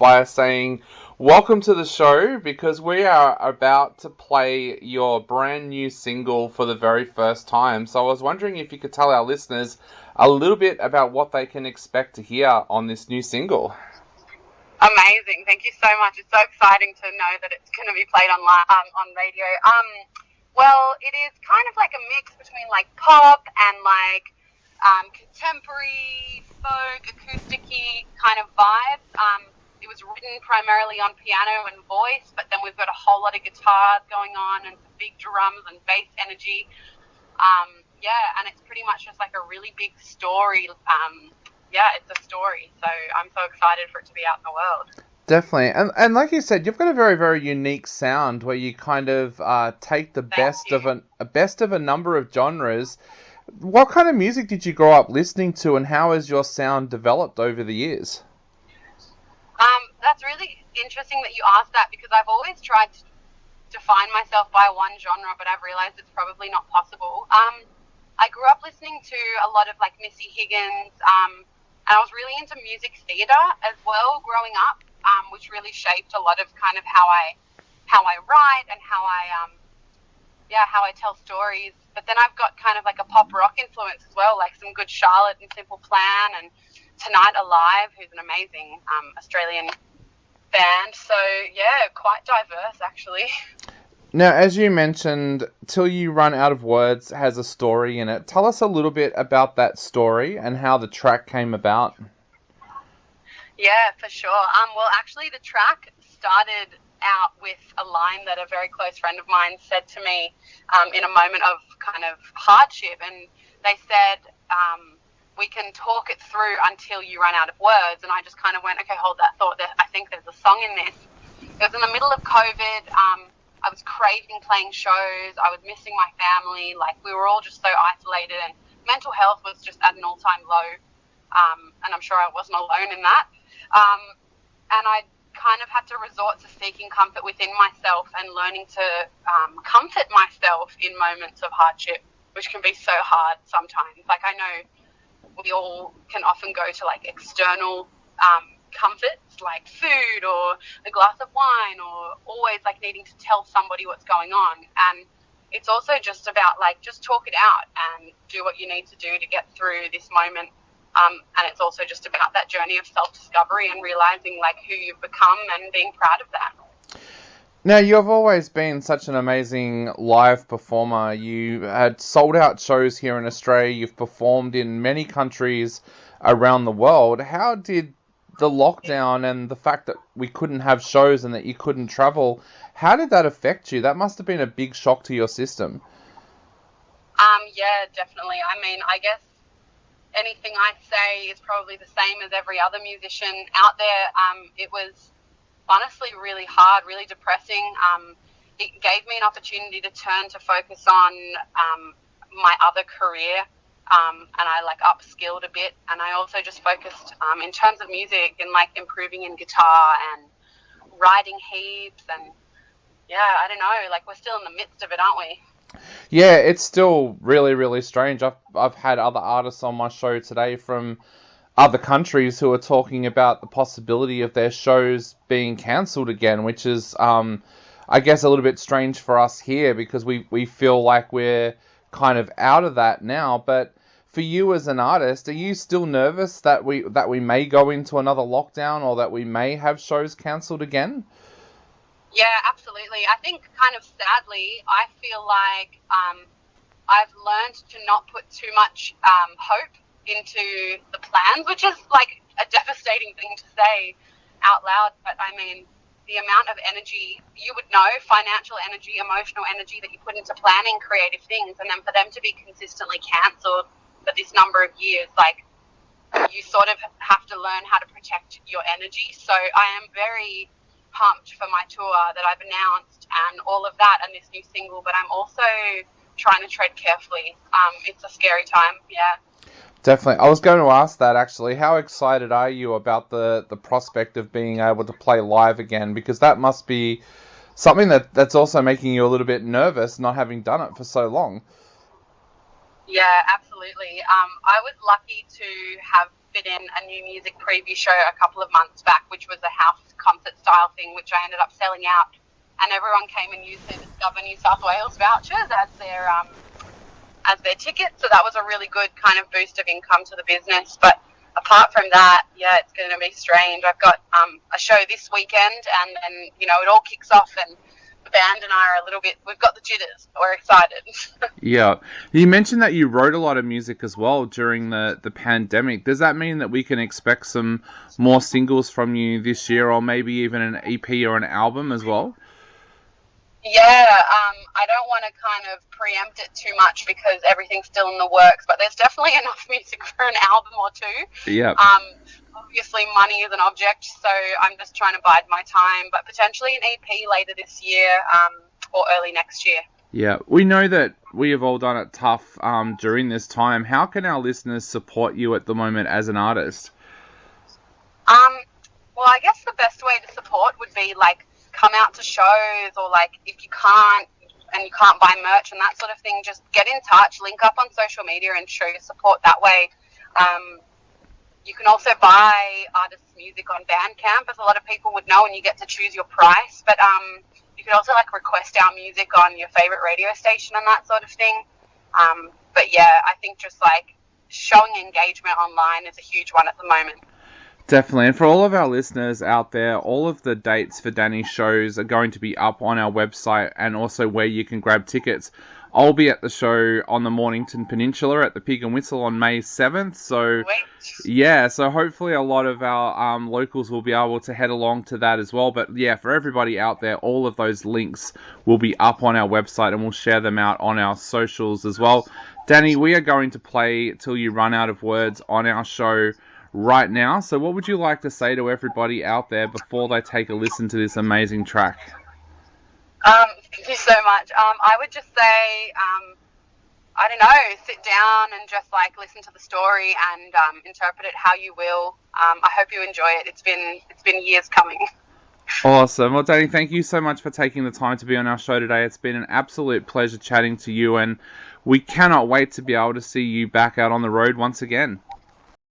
by saying welcome to the show because we are about to play your brand new single for the very first time. So I was wondering if you could tell our listeners a little bit about what they can expect to hear on this new single. Amazing. Thank you so much. It's so exciting to know that it's going to be played on radio. Well, it is kind of like a mix between like pop and like contemporary, folk, acoustic-y kind of vibes. It was written primarily on piano and voice, but then we've got a whole lot of guitars going on and some big drums and bass energy. And it's pretty much just like a really big story. It's a story. So I'm so excited for it to be out in the world. Definitely. And like you said, you've got a very, very unique sound where you kind of take the best of a number of genres. What kind of music did you grow up listening to, and how has your sound developed over the years? That's really interesting that you asked that, because I've always tried to define myself by one genre, but I've realized it's probably not possible. I grew up listening to a lot of like Missy Higgins, and I was really into music theatre as well growing up, which really shaped a lot of kind of how I write and how I tell stories. But then I've got kind of like a pop rock influence as well, like some good Charlotte and Simple Plan and Tonight Alive, who's an amazing Australian band. So yeah, quite diverse actually. Now, as you mentioned, Till You Run Out of Words has a story in it. Tell us a little bit about that story and how the track came about. Yeah, for sure. Well, actually, the track started out with a line that a very close friend of mine said to me in a moment of kind of hardship. And they said, we can talk it through until you run out of words. And I just kind of went, okay, hold that thought. I think there's a song in this. It was in the middle of COVID. I was craving playing shows. I was missing my family. Like, we were all just so isolated, and mental health was just at an all-time low. And I'm sure I wasn't alone in that. And I kind of had to resort to seeking comfort within myself and learning to comfort myself in moments of hardship, which can be so hard sometimes. Like, I know we all can often go to like external comforts like food or a glass of wine, or always like needing to tell somebody what's going on. And it's also just about like, just talk it out and do what you need to do to get through this moment. And it's also just about that journey of self-discovery and realizing like who you've become and being proud of that. Now, you've always been such an amazing live performer. You had sold out shows here in Australia. You've performed in many countries around the world. How did the lockdown and the fact that we couldn't have shows and that you couldn't travel, how did that affect you? That must have been a big shock to your system. Yeah, definitely. I mean, I guess anything I say is probably the same as every other musician out there. It was honestly really hard, really depressing. It gave me an opportunity to turn to focus on my other career. And I like upskilled a bit, and I also just focused in terms of music and like improving in guitar and writing heaps. And yeah, I don't know, like we're still in the midst of it, aren't we? Yeah, it's still really, really strange. I've had other artists on my show today from other countries who are talking about the possibility of their shows being cancelled again, which is, I guess, a little bit strange for us here because we feel like we're kind of out of that now. But for you as an artist, are you still nervous that we may go into another lockdown or that we may have shows cancelled again? Yeah, absolutely. I think kind of sadly, I feel like I've learned to not put too much hope into the plans, which is like a devastating thing to say out loud. But I mean, the amount of energy, you would know, financial energy, emotional energy that you put into planning creative things, and then for them to be consistently cancelled for this number of years, like you sort of have to learn how to protect your energy. So I am very pumped for my tour that I've announced and all of that and this new single, but I'm also trying to tread carefully. It's a scary time, yeah. Definitely. I was going to ask that actually. How excited are you about the prospect of being able to play live again? Because that must be something that's also making you a little bit nervous, not having done it for so long. Yeah, absolutely. I was lucky to have fit in a new music preview show a couple of months back, which was a house concert style thing, which I ended up selling out. And everyone came and used their Discover New South Wales vouchers as their tickets. So that was a really good kind of boost of income to the business. But apart from that, yeah, it's going to be strange. I've got a show this weekend, and then, you know, it all kicks off, and the band and I are a little bit, we've got the jitters. We're excited. Yeah. You mentioned that you wrote a lot of music as well during the pandemic. Does that mean that we can expect some more singles from you this year, or maybe even an EP or an album as well? Yeah, I don't want to kind of preempt it too much because everything's still in the works, but there's definitely enough music for an album or two. Yeah. Obviously, money is an object, so I'm just trying to bide my time, but potentially an EP later this year or early next year. Yeah, we know that we have all done it tough during this time. How can our listeners support you at the moment as an artist? Well, I guess the best way to support would be, like, come out to shows, or, like, if you can't and you can't buy merch and that sort of thing, just get in touch, link up on social media and show your support that way. You can also buy artists' music on Bandcamp, as a lot of people would know, and you get to choose your price. But you can also, like, request our music on your favorite radio station and that sort of thing. But yeah, I think just, like, showing engagement online is a huge one at the moment. Definitely. And for all of our listeners out there, all of the dates for Dani's shows are going to be up on our website, and also where you can grab tickets. I'll be at the show on the Mornington Peninsula at the Pig and Whistle on May 7th. So, yeah, so hopefully a lot of our locals will be able to head along to that as well. But yeah, for everybody out there, all of those links will be up on our website, and we'll share them out on our socials as well. Dani, we are going to play Till You Run Out of Words on our show right now. So what would you like to say to everybody out there before they take a listen to this amazing track? Thank you so much. I would just say, I don't know, sit down and just, like, listen to the story and interpret it how you will. I hope you enjoy it. It's been years coming. Awesome. Well, Dani, thank you so much for taking the time to be on our show today. It's been an absolute pleasure chatting to you, and we cannot wait to be able to see you back out on the road once again.